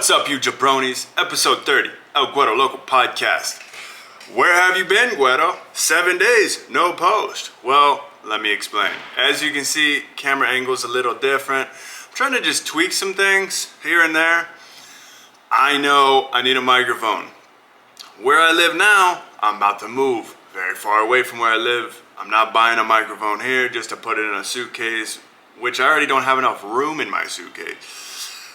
What's up, you jabronis? Episode 30, El Guero Local Podcast. Where have you been, Guero? 7 days, no post. Well, let me explain. As you can see, camera angle's a little different. I'm trying to just tweak some things here and there. I know I need a microphone. Where I live now, I'm about to move very far away from where I live. I'm not buying a microphone here just to put it in a suitcase, which I already don't have enough room in my suitcase.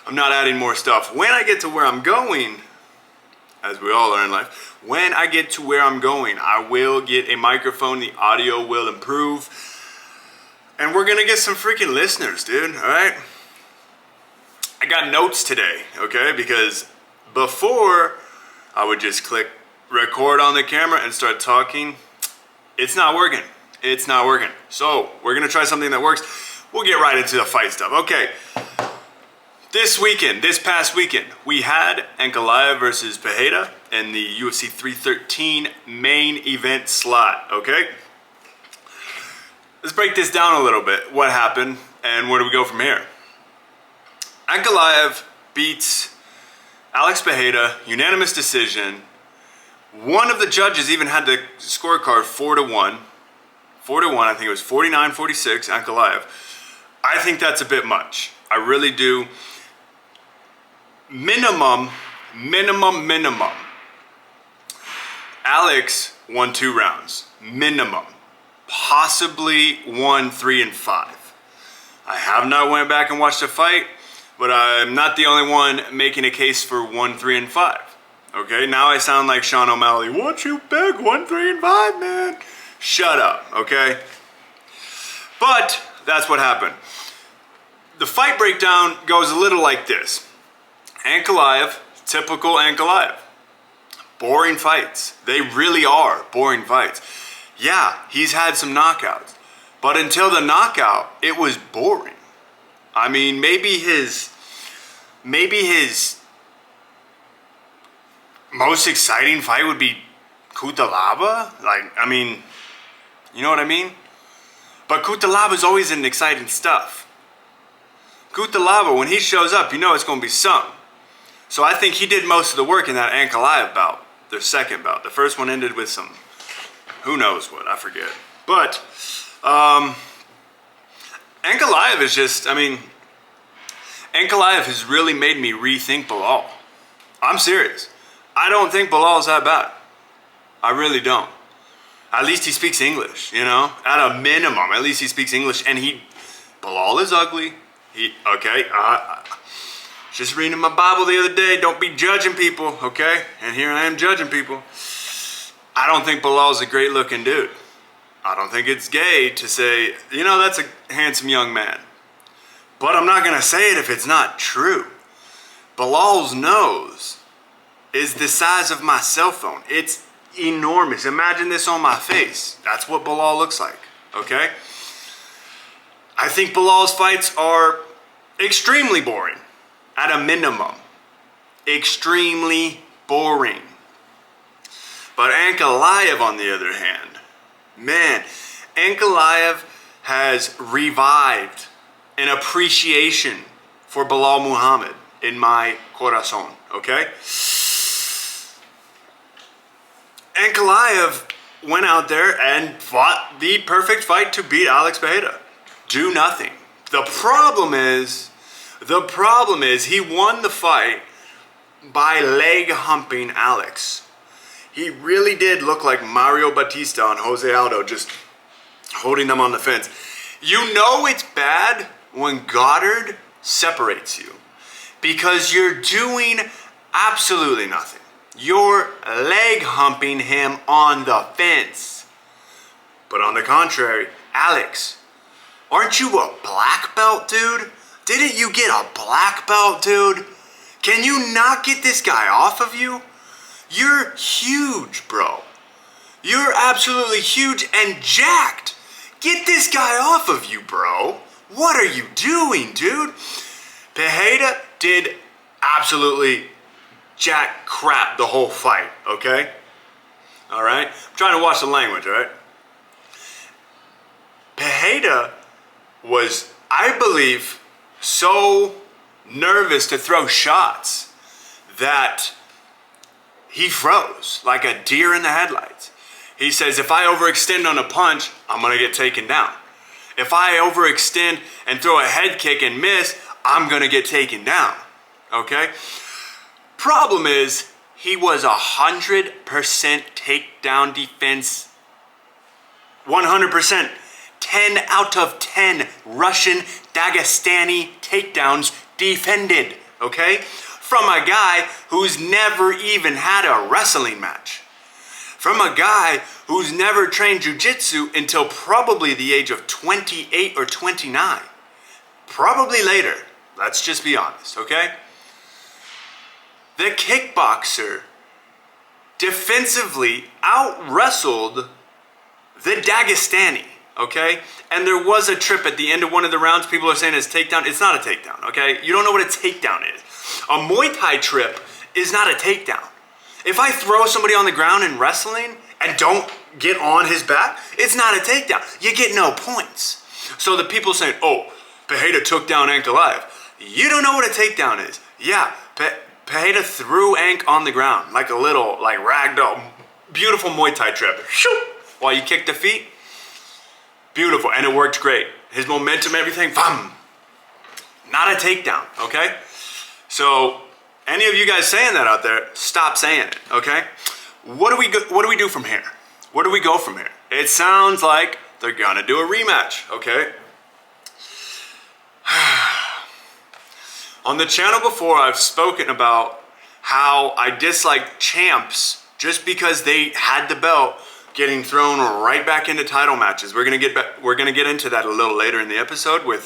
I'm not adding more stuff. When I get to where I'm going, as we all are in life, when I get to where I'm going, I will get a microphone, the audio will improve, and we're gonna get some freaking listeners, dude, all right? I got notes today, okay? Because before, I would just click record on the camera and start talking. It's not working. It's not working. So, we're gonna try something that works. We'll get right into the fight stuff. Okay. This past weekend, we had Ankalaev versus Pereira in the UFC 313 main event slot, okay? Let's break this down a little bit. What happened and where do we go from here? Ankalaev beats Alex Pereira, unanimous decision. One of the judges even had the scorecard 4-1. 4-1, I think it was 49-46, Ankalaev. I think that's a bit much. I really do. Minimum. Alex won 2 rounds. Minimum. Possibly won 3 and 5. I have not went back and watched the fight, but I'm not the only one making a case for 1, 3, and 5. Okay, now I sound like Sean O'Malley. What you beg, 1, 3, and 5, man? Shut up, okay? But that's what happened. The fight breakdown goes a little like this. Ankalaev, typical Ankalaev. Boring fights. They really are boring fights. Yeah, he's had some knockouts. But until the knockout, it was boring. I mean, maybe his most exciting fight would be Cutelaba. Like, I mean, you know what I mean? But Cutelaba is always in exciting stuff. Cutelaba, when he shows up, you know it's going to be something. So I think he did most of the work in that Ankalaev bout, their second bout. The first one ended with some, who knows what, I forget. But Ankalaev is just, I mean, Ankalaev has really made me rethink Bilal. I'm serious. I don't think Bilal's that bad. I really don't. At least he speaks English, you know? At a minimum, at least he speaks English. And Bilal is ugly. Just reading my Bible the other day, don't be judging people, okay? And here I am judging people. I don't think Bilal's a great looking dude. I don't think it's gay to say, you know, that's a handsome young man. But I'm not gonna say it if it's not true. Bilal's nose is the size of my cell phone. It's enormous. Imagine this on my face. That's what Bilal looks like, okay? I think Bilal's fights are extremely boring. At a minimum. Extremely boring. But Ankalaev, on the other hand, man, Ankalaev has revived an appreciation for Bilal Muhammad in my corazon, okay? Ankalaev went out there and fought the perfect fight to beat Alex Pereira. Do nothing. The problem is he won the fight by leg humping Alex. He really did look like Mario Batista and Jose Aldo, just holding them on the fence. You know it's bad when Goddard separates you because you're doing absolutely nothing. You're leg humping him on the fence. But on the contrary, Alex, aren't you a black belt, dude? Didn't you get a black belt, dude? Can you not get this guy off of you? You're huge, bro. You're absolutely huge and jacked. Get this guy off of you, bro. What are you doing, dude? Pereira did absolutely jack crap the whole fight, okay? All right? I'm trying to watch the language, all right? Pereira was, I believe, so nervous to throw shots that he froze like a deer in the headlights. He says, if I overextend on a punch, I'm going to get taken down. If I overextend and throw a head kick and miss, I'm going to get taken down. Okay? Problem is, he was 100% takedown defense. 100%. 10 out of 10 Russian Dagestani takedowns defended. Okay? From a guy who's never even had a wrestling match. From a guy who's never trained jiu-jitsu until probably the age of 28 or 29. Probably later. Let's just be honest, okay? The kickboxer defensively out-wrestled the Dagestani, okay? And there was a trip at the end of one of the rounds. People are saying it's takedown. It's not a takedown, okay? You don't know what a takedown is. A Muay Thai trip is not a takedown. If I throw somebody on the ground in wrestling and don't get on his back, it's not a takedown. You get no points. So the people saying, oh, Pereira took down Ank alive. You don't know what a takedown is. Yeah, Pereira threw Ank on the ground like a little, like ragdoll. Beautiful Muay Thai trip. Shoo! While you kicked the feet. Beautiful, and it worked great. His momentum, everything, bam. Not a takedown, okay? So, any of you guys saying that out there, stop saying it, okay? What do we do from here? Where do we go from here? It sounds like they're gonna do a rematch, okay? On the channel before, I've spoken about how I dislike champs just because they had the belt getting thrown right back into title matches. We're gonna get into that a little later in the episode with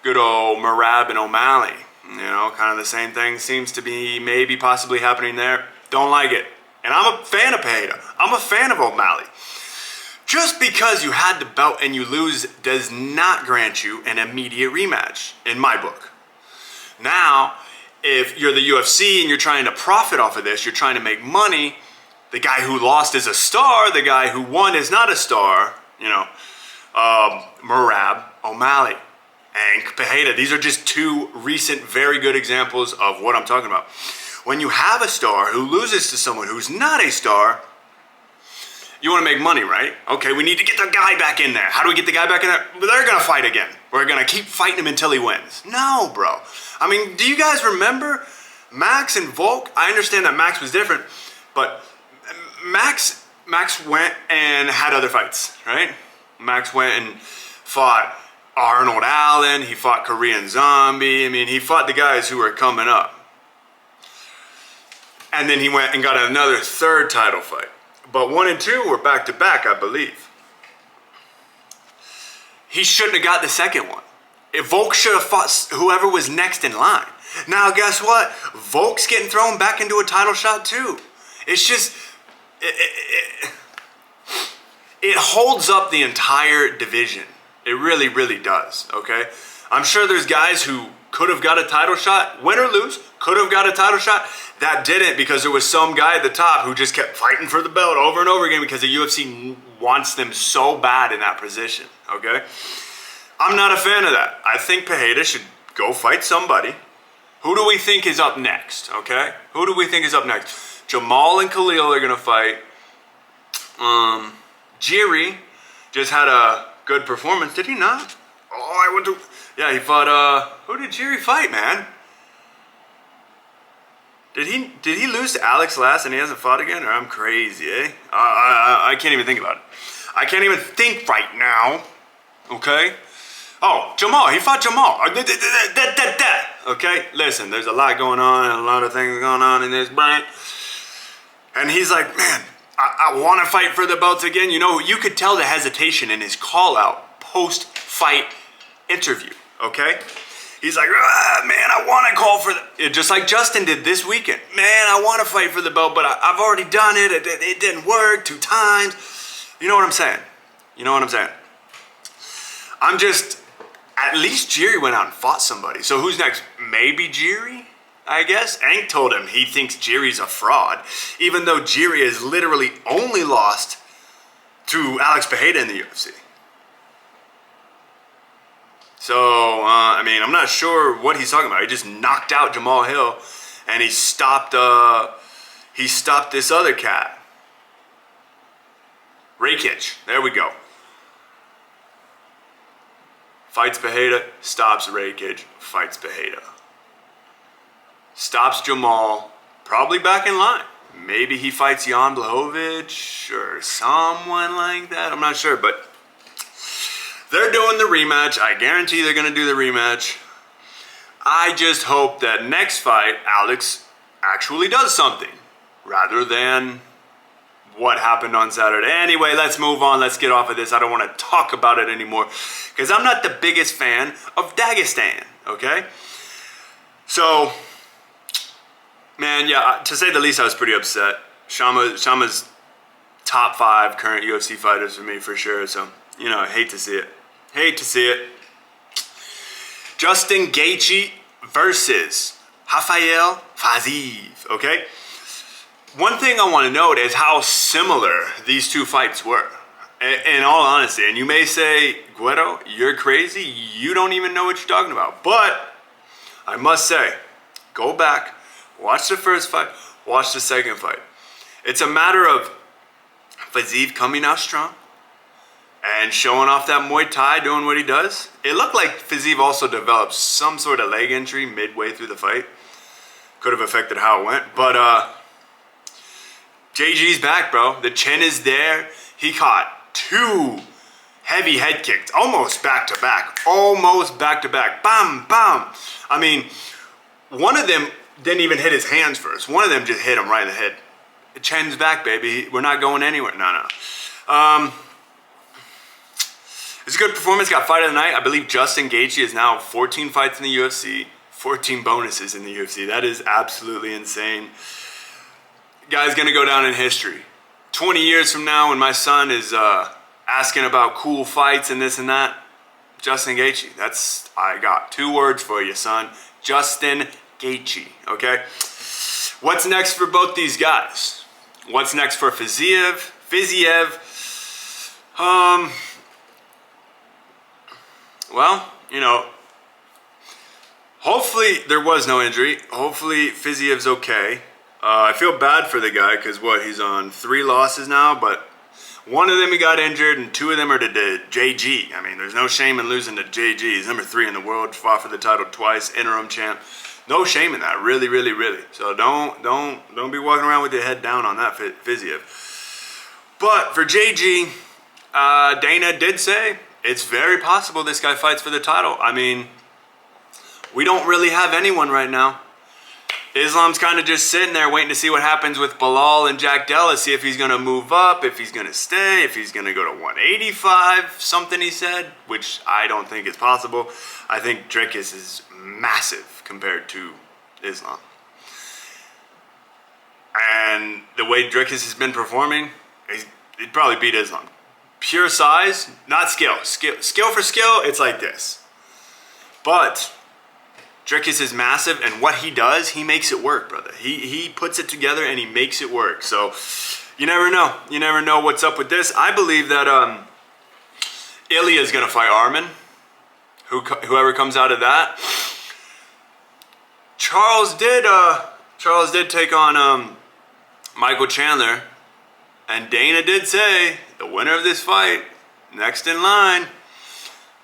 good old Merab and O'Malley. You know, kind of the same thing seems to be maybe possibly happening there. Don't like it. And I'm a fan of Pereira. I'm a fan of O'Malley. Just because you had the belt and you lose does not grant you an immediate rematch, in my book. Now, if you're the UFC and you're trying to profit off of this, you're trying to make money, the guy who lost is a star, the guy who won is not a star, you know, Merab, O'Malley, Ank, Pereira. These are just two recent, very good examples of what I'm talking about. When you have a star who loses to someone who's not a star, you want to make money, right? Okay, we need to get the guy back in there. How do we get the guy back in there? They're going to fight again. We're going to keep fighting him until he wins. No, bro. I mean, do you guys remember Max and Volk? I understand that Max was different, but Max went and had other fights, right? Max went and fought Arnold Allen. He fought Korean Zombie. I mean, he fought the guys who were coming up. And then he went and got another third title fight. But 1 and 2 were back to back, I believe. He shouldn't have got the second one. If Volk should have fought whoever was next in line. Now, guess what? Volk's getting thrown back into a title shot too. It's just, it holds up the entire division. It really, really does, okay? I'm sure there's guys who could have got a title shot, win or lose, could have got a title shot, that didn't because there was some guy at the top who just kept fighting for the belt over and over again because the UFC wants them so bad in that position, okay? I'm not a fan of that. I think Pereira should go fight somebody. Who do we think is up next, okay? Who do we think is up next? Jamal and Khalil are gonna fight. Jiri just had a good performance. Did he not? Oh, I went to... Yeah, he fought, who did Jiri fight, man? Did he lose to Alex last and he hasn't fought again? Or I'm crazy, eh? I can't even think about it. I can't even think right now. Okay? Oh, Jamal. He fought Jamal. Okay? Listen, there's a lot going on and a lot of things going on in this brain. And he's like, man, I want to fight for the belts again. You know, you could tell the hesitation in his call-out post-fight interview. Okay? He's like, man, I want to call for the... Just like Justin did this weekend. Man, I want to fight for the belt, but I've already done it. It didn't work 2 times. You know what I'm saying? You know what I'm saying? I'm just... At least Jiri went out and fought somebody. So who's next? Maybe Jiri, I guess? Ank told him he thinks Jiri's a fraud, even though Jiri has literally only lost to Alex Pereira in the UFC. So, I mean, I'm not sure what he's talking about. He just knocked out Jamal Hill and he stopped this other cat. Rakic, there we go. Fights Pereira, stops Rakic, fights Pereira. Stops Jamal, probably back in line. Maybe he fights Jan Blachowicz or someone like that. I'm not sure, but they're doing the rematch. I guarantee they're going to do the rematch. I just hope that next fight, Alex actually does something rather than what happened on Saturday. Anyway, let's move on. Let's get off of this. I don't want to talk about it anymore because I'm not the biggest fan of Dagestan, okay? So, man, yeah, to say the least, I was pretty upset. Shama's top 5 current UFC fighters for me, for sure. So, you know, I hate to see it. Hate to see it. Justin Gaethje versus Rafael Fiziev, okay? One thing I want to note is how similar these two fights were. In all honesty, and you may say, Guero, you're crazy. You don't even know what you're talking about. But I must say, go back, watch the first fight, watch the second fight. It's a matter of Fiziev coming out strong and showing off that Muay Thai, doing what he does. It looked like Fiziev also developed some sort of leg injury midway through the fight. Could have affected how it went. But JG's back, bro. The chin is there. He caught 2 heavy head kicks, almost back to back. Almost back to back. Bam, bam. I mean, one of them didn't even hit his hands first. One of them just hit him right in the head. Chen's back, baby. We're not going anywhere. No. It's a good performance. Got fight of the night. I believe Justin Gaethje is now 14 fights in the UFC, 14 bonuses in the UFC. That is absolutely insane. Guy's gonna go down in history. 20 years from now, when my son is asking about cool fights and this and that, Justin Gaethje. I got 2 words for you, son. Justin Gaethje. Okay. What's next for both these guys? What's next for Fiziev? Well, you know, hopefully there was no injury. Hopefully Fiziev's okay. I feel bad for the guy because he's on 3 losses now, but one of them he got injured and 2 of them are to JG. I mean, there's no shame in losing to JG. He's number 3 in the world, fought for the title twice, interim champ. No shame in that, really, really, really. So don't be walking around with your head down on that, Fiziev. But for JG, Dana did say it's very possible this guy fights for the title. I mean, we don't really have anyone right now. Islam's kind of just sitting there waiting to see what happens with Bilal and Jack Della, see if he's going to move up, if he's going to stay, if he's going to go to 185, something he said, which I don't think is possible. I think Dricus is massive compared to Islam. And the way Dricus has been performing, he'd probably beat Islam. Pure size, not skill. Skill for skill, it's like this. But Dricus is massive, and what he does, he makes it work, brother. He puts it together and he makes it work. So you never know. You never know what's up with this. I believe that Ilya is gonna fight Arman. Whoever comes out of that. Charles did take on Michael Chandler, and Dana did say the winner of this fight, next in line.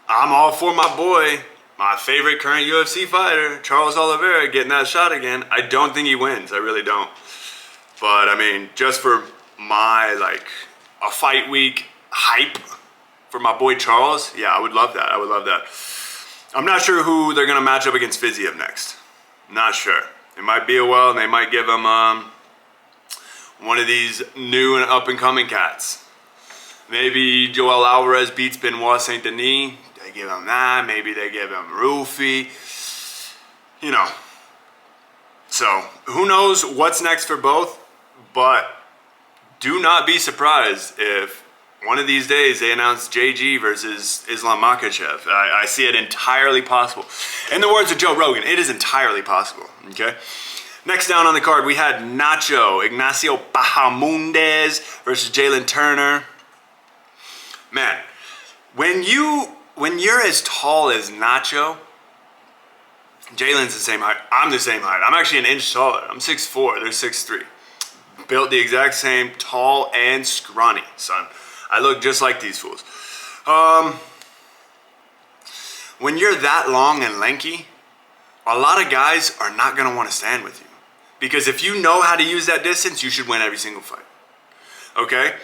I'm all for my boy, my favorite current UFC fighter, Charles Oliveira, getting that shot again. I don't think he wins. I really don't. But I mean, just for my a fight week hype for my boy Charles, yeah, I would love that. I would love that. I'm not sure who they're gonna match up against Fiziev next. Not sure. It might be and they might give him one of these new and up and coming cats. Maybe Joel Alvarez beats Benoit Saint Denis. They give him that. Maybe they give him Rufi. You know. So who knows what's next for both? But do not be surprised if one of these days they announce JG versus Islam Makhachev. I see it entirely possible. In the words of Joe Rogan, it is entirely possible. Okay. Next down on the card, we had Ignacio Bahamondes versus Jalen Turner. Man, when you're as tall as Nacho, Jalen's the same height. I'm the same height. I'm actually an inch taller. I'm 6'4". They're 6'3". Built the exact same, tall and scrawny, son. I look just like these fools. When you're that long and lanky, a lot of guys are not going to want to stand with you. Because if you know how to use that distance, you should win every single fight. Okay?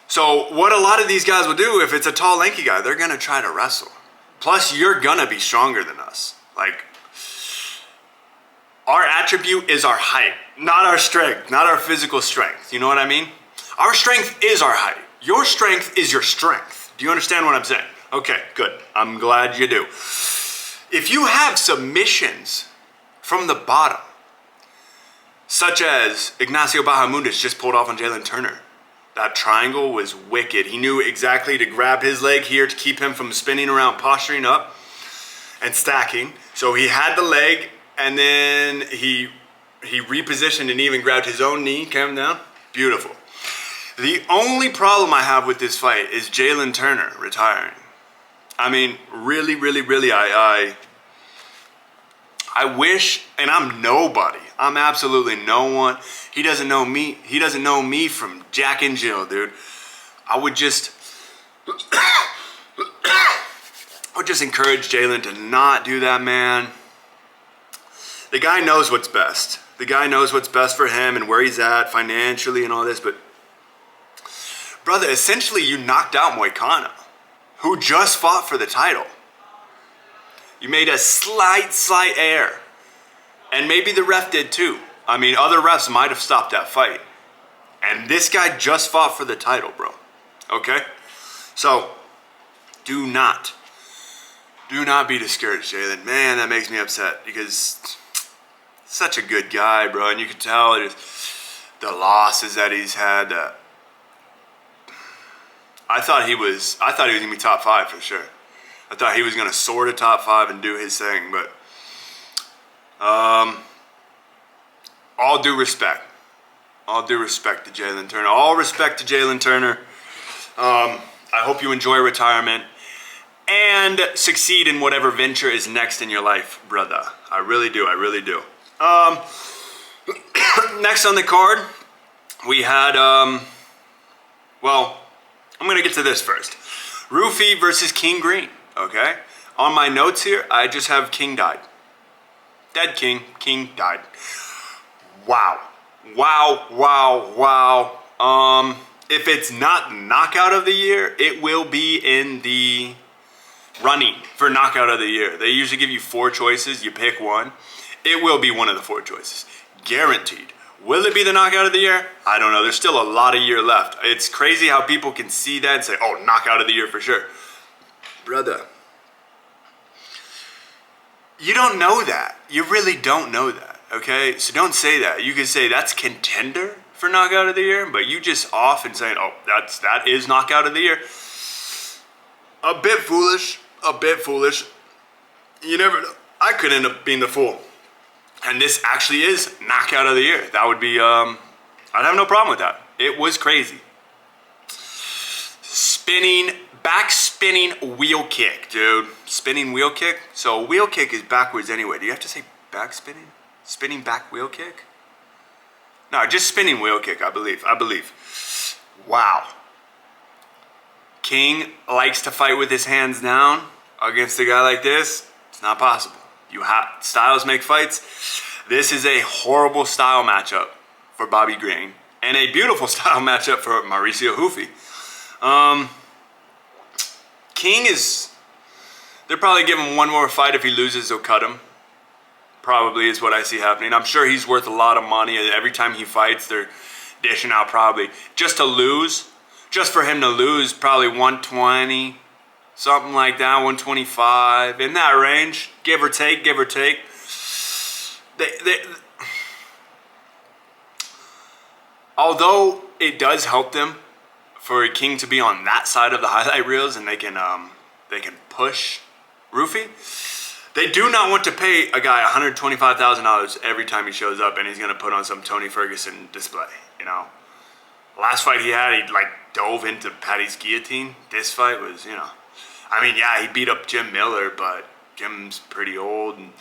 So what a lot of these guys will do, if it's a tall, lanky guy, they're going to try to wrestle. Plus, you're going to be stronger than us. Like, our attribute is our height, not our strength, not our physical strength. You know what I mean? Our strength is our height. Your strength is your strength. Do you understand what I'm saying? Okay, good. I'm glad you do. If you have submissions from the bottom, such as Ignacio Bahamondes just pulled off on Jalen Turner, that triangle was wicked. He knew exactly to grab his leg here to keep him from spinning around, posturing up and stacking. So he had the leg, and then he repositioned and even grabbed his own knee, came down. Beautiful. The only problem I have with this fight is Jalen Turner retiring. I mean, really, really, really, I wish, and I'm nobody. I'm absolutely no one. He doesn't know me. He doesn't know me from Jack and Jill, dude. I would just encourage Jalen to not do that, man. The guy knows what's best. The guy knows what's best for him and where he's at financially and all this. But, brother, essentially you knocked out Moicano, who just fought for the title. You made a slight error. And maybe the ref did too. I mean, other refs might have stopped that fight. And this guy just fought for the title, bro. Okay? So, do not be discouraged, Jalen. Man, that makes me upset because such a good guy, bro. And you can tell the losses that he's had. I thought he was gonna be top 5 for sure. I thought he was gonna soar to top 5 and do his thing, but all due respect to Jalen Turner. All respect to Jalen Turner. I hope you enjoy retirement and succeed in whatever venture is next in your life, brother. I really do. Next on the card, we had, well, I'm going to get to this first. Rufy versus King Green, okay? On my notes here, I just have King died. Dead King. King died. Wow. If it's not knockout of the year, it will be in the running for knockout of the year. They usually give you 4 choices. You pick one. It will be one of the 4 choices. Guaranteed. Will it be the knockout of the year? I don't know. There's still a lot of year left. It's crazy how people can see that and say, oh, knockout of the year for sure. Brother, you don't know that. You really don't know that, okay? So don't say that. You can say that's contender for knockout of the year, but you just off and saying, oh, that is knockout of the year. A bit foolish. You never know. I could end up being the fool. And this actually is knockout of the year. That would be, I'd have no problem with that. It was crazy. Back spinning wheel kick, dude. Spinning wheel kick. So wheel kick is backwards anyway. Do you have to say back spinning? Spinning back wheel kick? No, just spinning wheel kick, I believe. Wow. King likes to fight with his hands down against a guy like this. It's not possible. Styles make fights. This is a horrible style matchup for Bobby Green and a beautiful style matchup for Mauricio Hufi. King they're probably giving him one more fight. If he loses, they'll cut him. Probably is what I see happening. I'm sure he's worth a lot of money. Every time he fights, they're dishing out probably. Just for him to lose, probably 120, something like that, 125, in that range, give or take. Although it does help them for King to be on that side of the highlight reels and they can push Rufy, they do not want to pay a guy $125,000 every time he shows up and he's going to put on some Tony Ferguson display, you know. Last fight he had, he dove into Patty's guillotine. This fight was, I mean, yeah, he beat up Jim Miller, but Jim's pretty old and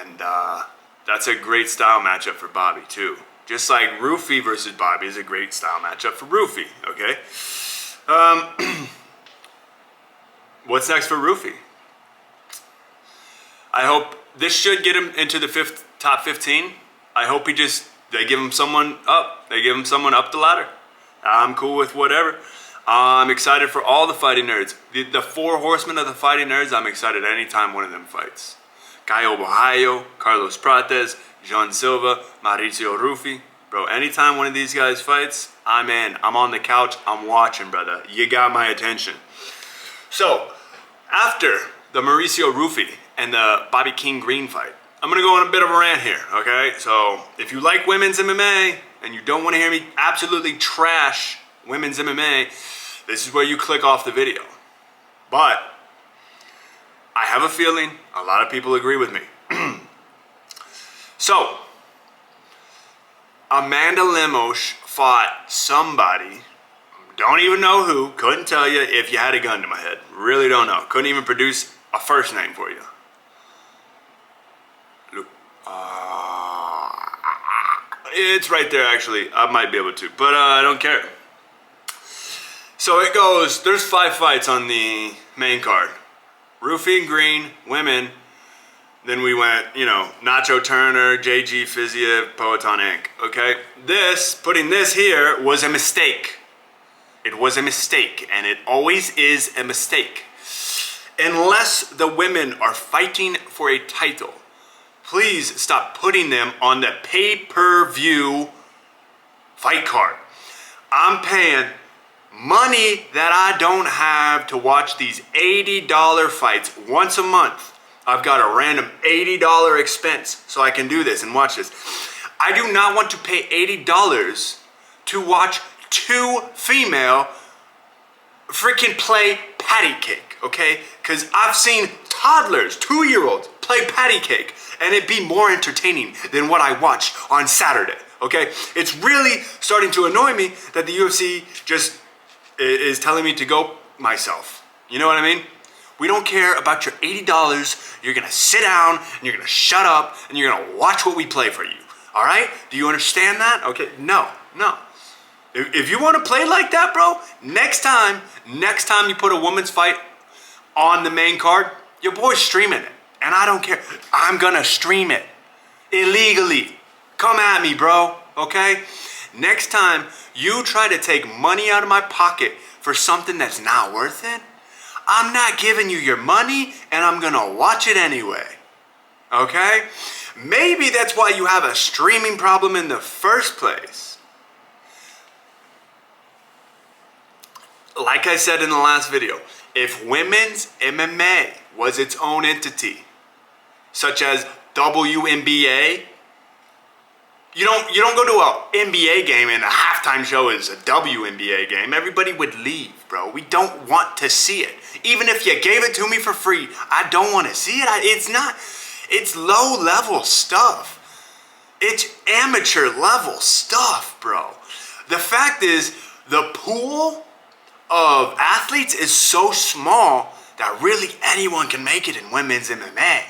And that's a great style matchup for Bobby too. Just like Rufy versus Bobby is a great style matchup for Rufy, okay? What's next for Rufy? I hope this should get him into the top 15. I hope they give him someone up. They give him someone up the ladder. I'm cool with whatever. I'm excited for all the fighting nerds. The four horsemen of the fighting nerds, I'm excited anytime one of them fights. Caio Borraio, Carlos Prates, Jean Silva, Mauricio Rufy. Bro, anytime one of these guys fights, I'm in. I'm on the couch. I'm watching, brother. You got my attention. So, after the Mauricio Rufy and the Bobby King Green fight, I'm going to go on a bit of a rant here, okay? So, if you like women's MMA and you don't want to hear me absolutely trash women's MMA, this is where you click off the video. But I have a feeling a lot of people agree with me. So, Amanda Lemos fought somebody, don't even know who, couldn't tell you if you had a gun to my head. Really don't know. Couldn't even produce a first name for you. Look, it's right there actually. I might be able to, but I don't care. So it goes, there's 5 fights on the main card. Rufy and Green, women. Then we went, Nacho Turner, JG Fiziev, Poatan Inc. Okay? Putting this here was a mistake. It was a mistake, and it always is a mistake. Unless the women are fighting for a title, please stop putting them on the pay-per-view fight card. I'm paying money that I don't have to watch these $80 fights once a month. I've got a random $80 expense so I can do this and watch this. I do not want to pay $80 to watch 2 female freaking play patty cake, okay? Because I've seen toddlers, 2-year-olds, play patty cake, and it'd be more entertaining than what I watched on Saturday, okay? It's really starting to annoy me that the UFC just is telling me to go myself. You know what I mean? We don't care about your $80. You're gonna sit down and you're gonna shut up and you're gonna watch what we play for you. All right? Do you understand that? Okay, no. If you wanna play like that, bro, next time you put a women's fight on the main card, your boy's streaming it. And I don't care. I'm gonna stream it. Illegally. Come at me, bro, okay? Next time you try to take money out of my pocket for something that's not worth it, I'm not giving you your money and I'm gonna watch it anyway. Okay? Maybe that's why you have a streaming problem in the first place. Like I said in the last video, if women's MMA was its own entity, such as WNBA, you don't go to an NBA game and a halftime show is a WNBA game. Everybody would leave, bro. We don't want to see it. Even if you gave it to me for free, I don't want to see it. It's low level stuff. It's amateur level stuff, bro. The fact is, the pool of athletes is so small that really anyone can make it in women's MMA.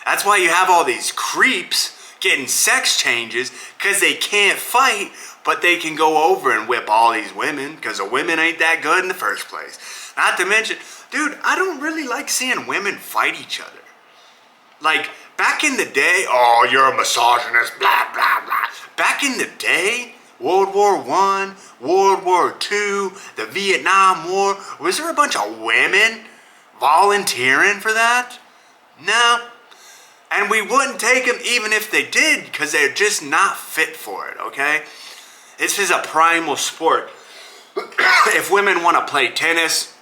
That's why you have all these creeps getting sex changes because they can't fight, but they can go over and whip all these women because the women ain't that good in the first place. Not to mention, dude, I don't really like seeing women fight each other. Like, back in the day, oh, you're a misogynist, blah, blah, blah. Back in the day, World War I, World War II, the Vietnam War, was there a bunch of women volunteering for that? No. And we wouldn't take them even if they did, because they're just not fit for it, okay? This is a primal sport. If women want to play tennis,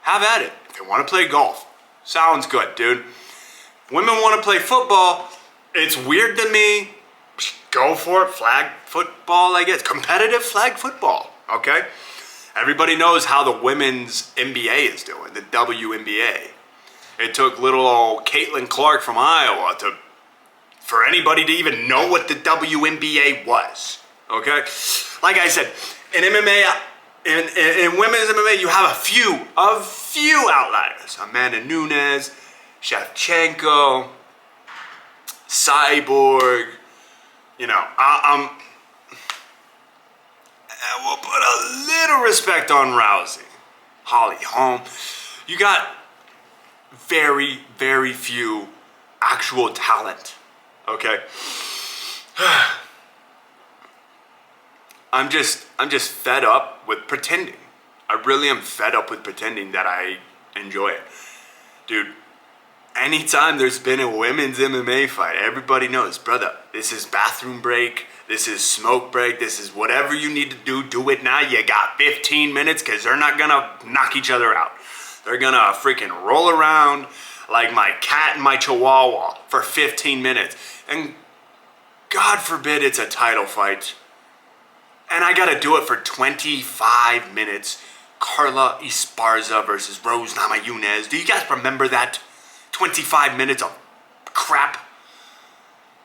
have at it. If they want to play golf, sounds good, dude. If women want to play football, it's weird to me. Go for it. Flag football, I guess. Competitive flag football, okay? Everybody knows how the women's NBA is doing, the WNBA. It took little old Caitlin Clark from Iowa for anybody to even know what the WNBA was, okay? Like I said, in MMA, in women's MMA, you have a few outliers. Amanda Nunes, Shevchenko, Cyborg. You know, we'll put a little respect on Rousey. Holly Holm. You got very, very few actual talent. Okay? I'm just fed up with pretending. I really am fed up with pretending that I enjoy it. Dude, anytime there's been a women's MMA fight, everybody knows, brother, this is bathroom break, this is smoke break, this is whatever you need to do it now. You got 15 minutes because they're not gonna knock each other out. They're gonna freaking roll around like my cat and my chihuahua for 15 minutes. And God forbid it's a title fight. And I gotta do it for 25 minutes. Carla Esparza versus Rose Namajunas. Do you guys remember that? 25 minutes of crap.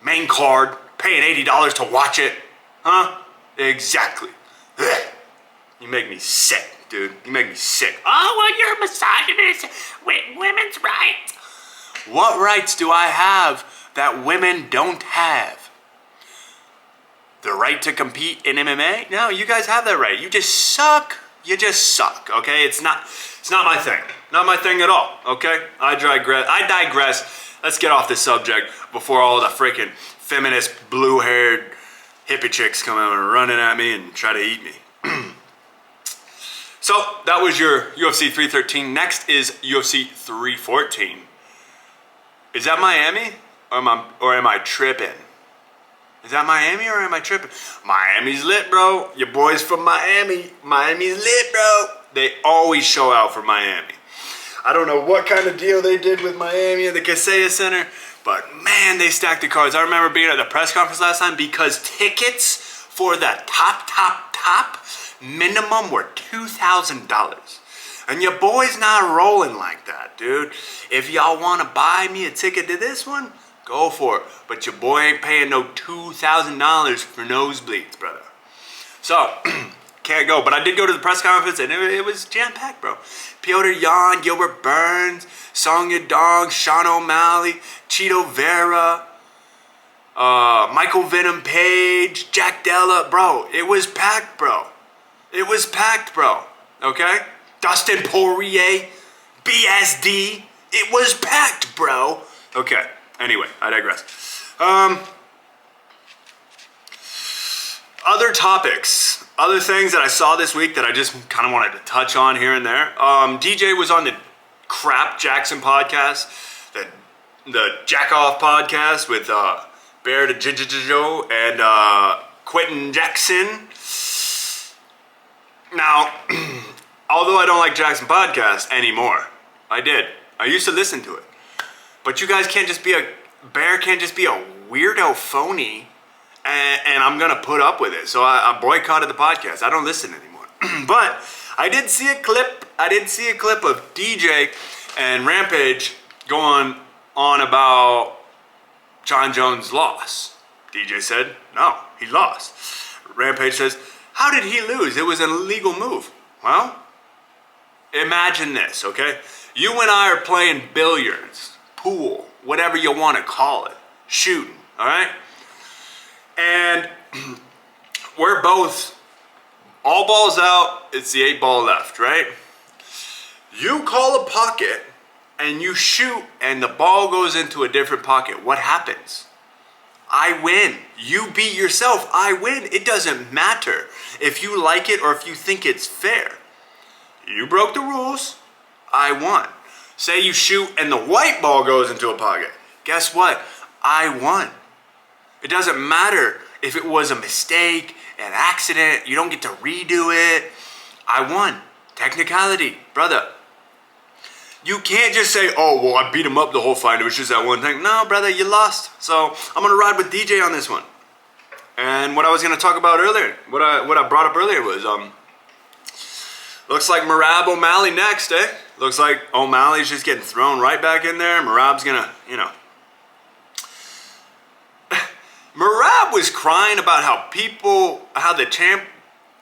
Main card, paying $80 to watch it. Huh? Exactly. Ugh. You make me sick, dude. You make me sick. Oh, well, you're a misogynist with women's rights. What rights do I have that women don't have? The right to compete in MMA? No, you guys have that right. You just suck. You just suck, okay? It's not my thing. Not my thing at all, okay? I digress. Let's get off this subject before all the freaking feminist, blue-haired hippie chicks come out and running at me and try to eat me. So, that was your UFC 313. Next is UFC 314. Is that Miami? Or am I tripping? Is that Miami or am I tripping? Miami's lit, bro. Your boys from Miami. Miami's lit, bro. They always show out for Miami. I don't know what kind of deal they did with Miami at the Kaseya Center, but man, they stacked the cards. I remember being at the press conference last time because tickets for the top minimum were $2,000. And your boy's not rolling like that, dude. If y'all want to buy me a ticket to this one, go for it. But your boy ain't paying no $2,000 for nosebleeds, brother. So, can't go. But I did go to the press conference, and it was jam-packed, bro. Piotr Jan, Gilbert Burns, Song Yadong, Sean O'Malley, Cheeto Vera, Michael Venom Page, Jack Della. Bro, it was packed, bro. It was packed, bro. Okay? Dustin Poirier, BSD. It was packed, bro. Okay. Anyway, I digress. Other topics, other things that I saw this week that I just kind of wanted to touch on here and there. DJ was on the Crap Jackson podcast, the Jack Off podcast with Bear to Joe and Quentin Jackson. Now, although I don't like Jackson podcast anymore, I did. I used to listen to it. But you guys can't just be Bear can't just be a weirdo phony and I'm gonna put up with it. So I boycotted the podcast. I don't listen anymore. But I did see a clip of DJ and Rampage going on about John Jones' loss. DJ said, no, he lost. Rampage says, how did he lose? It was an illegal move. Well, imagine this, okay? You and I are playing billiards, pool, whatever you want to call it, shooting, all right? And we're both all balls out, it's the 8 ball left, right? You call a pocket and you shoot and the ball goes into a different pocket. What happens? I win. You beat yourself. I win. It doesn't matter if you like it or if you think it's fair. You broke the rules. I won. Say you shoot and the white ball goes into a pocket. Guess what? I won. It doesn't matter if it was a mistake, an accident. You don't get to redo it. I won. Technicality, brother. You can't just say, oh, well, I beat him up the whole fight. It was just that one thing. No, brother, you lost. So I'm going to ride with DJ on this one. And what I was going to talk about earlier, what I brought up earlier was, looks like Merab O'Malley next, eh? Looks like O'Malley's just getting thrown right back in there. Merab's going to, Merab was crying about how the champ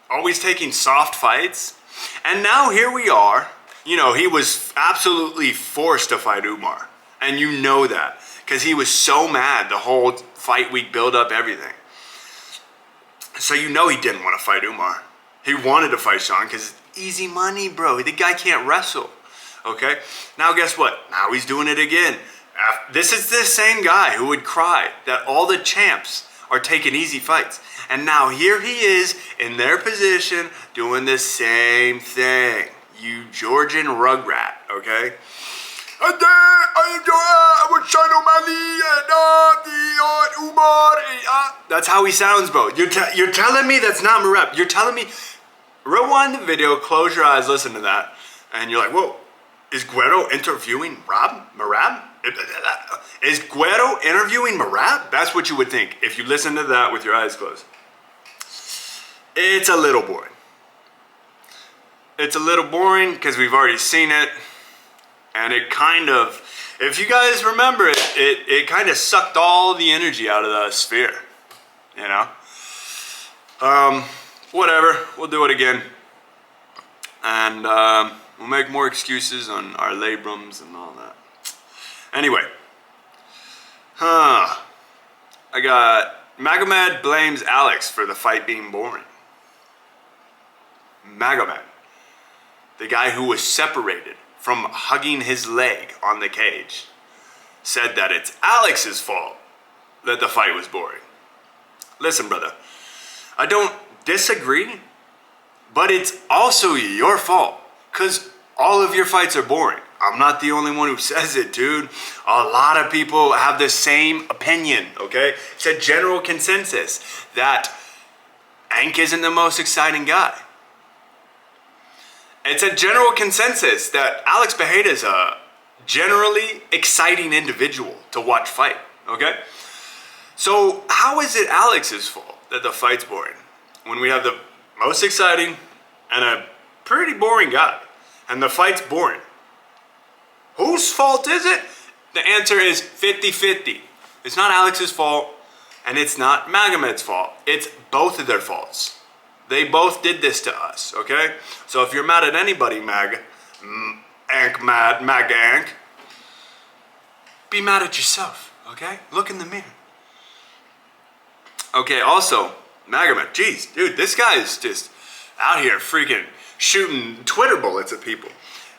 always taking soft fights. And now here we are. He was absolutely forced to fight Umar. And you know that. Because he was so mad the whole fight week build up, everything. So you know he didn't want to fight Umar. He wanted to fight Sean because easy money, bro. The guy can't wrestle. Okay? Now guess what? Now he's doing it again. This is the same guy who would cry that all the champs are taking easy fights. And now here he is in their position doing the same thing. You Georgian rugrat, okay? And then I was Sean O'Malley and Umar. That's how he sounds, bro. You're telling me that's not Marab. You're telling me, rewind the video, close your eyes, listen to that. And you're like, whoa, is Guerrero interviewing Marab? Is Guerrero interviewing Marab? That's what you would think if you listen to that with your eyes closed. It's a little boring. It's a little boring because we've already seen it. And it kind of, if you guys remember it kind of sucked all the energy out of the sphere. You know? Whatever. We'll do it again. And we'll make more excuses on our labrums and all that. Anyway. I got Magomed blames Alex for the fight being boring. Magomed. The guy who was separated from hugging his leg on the cage, said that it's Alex's fault that the fight was boring. Listen, brother, I don't disagree, but it's also your fault, because all of your fights are boring. I'm not the only one who says it, dude. A lot of people have the same opinion, okay? It's a general consensus that Ank isn't the most exciting guy. It's a general consensus that Alex Bejeda is a generally exciting individual to watch fight, okay? So how is it Alex's fault that the fight's boring when we have the most exciting and a pretty boring guy and the fight's boring? Whose fault is it? The answer is 50-50. It's not Alex's fault and it's not Magomed's fault. It's both of their faults. They both did this to us, okay? So if you're mad at anybody, Mag Ank, be mad at yourself, okay? Look in the mirror. Okay, also, Magomed, geez, dude, this guy is just out here freaking shooting Twitter bullets at people.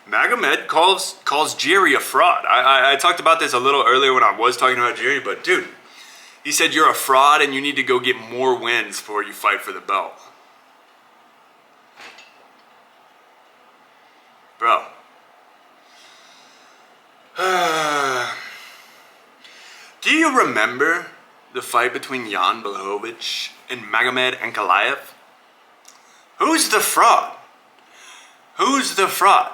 Magomed calls Jiri a fraud. I talked about this a little earlier when I was talking about Jiri, but dude, he said you're a fraud and you need to go get more wins before you fight for the belt. Bro. Do you remember the fight between Jan Blachowicz and Magomed Ankalaev? Who's the fraud? Who's the fraud?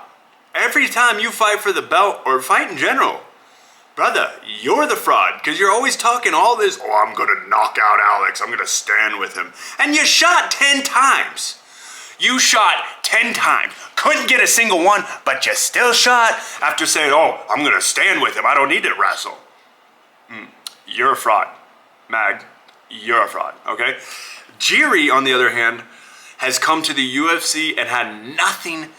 Every time you fight for the belt or fight in general, brother, you're the fraud because you're always talking all this, oh, I'm going to knock out Alex, I'm going to stand with him. And you shot 10 times. You shot 10 times. Couldn't get a single one, but you still shot after saying, oh, I'm going to stand with him. I don't need to wrestle. You're a fraud. Mag, you're a fraud, okay? Jiri, on the other hand, has come to the UFC and had nothing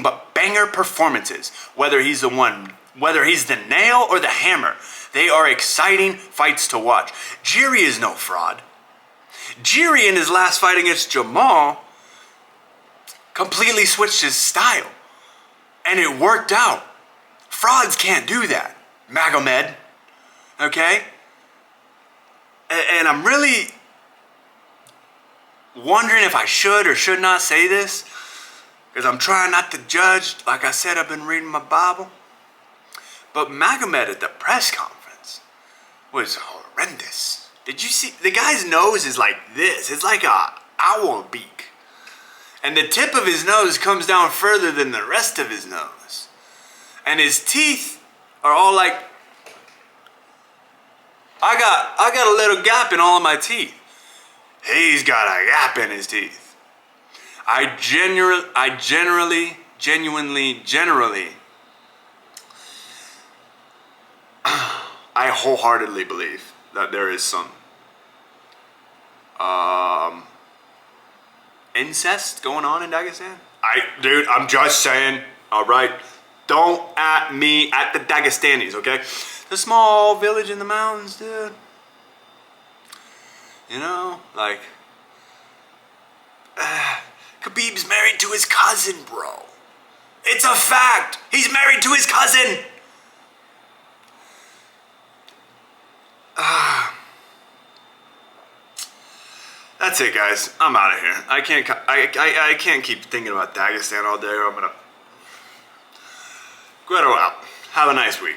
but banger performances. Whether he's the nail or the hammer, they are exciting fights to watch. Jiri is no fraud. Jiri in his last fight against Jamal completely switched his style. And it worked out. Frauds can't do that. Magomed. Okay? And I'm really wondering if I should or should not say this. Because I'm trying not to judge. Like I said, I've been reading my Bible. But Magomed at the press conference was horrendous. Did you see? The guy's nose is like this. It's like a owl beak. And the tip of his nose comes down further than the rest of his nose. And his teeth are all like, I got a little gap in all of my teeth. He's got a gap in his teeth. I genuinely, I wholeheartedly believe that there is some incest going on in Dagestan. Dude, I'm just saying, all right, Don't at me at the Dagestanis, okay? The small village in the mountains, dude. You know, like, Khabib's married to his cousin, bro. It's a fact. He's married to his cousin. That's it, guys. I'm out of here. I can't keep thinking about Dagestan all day, or I'm gonna. Guero out. Have a nice week.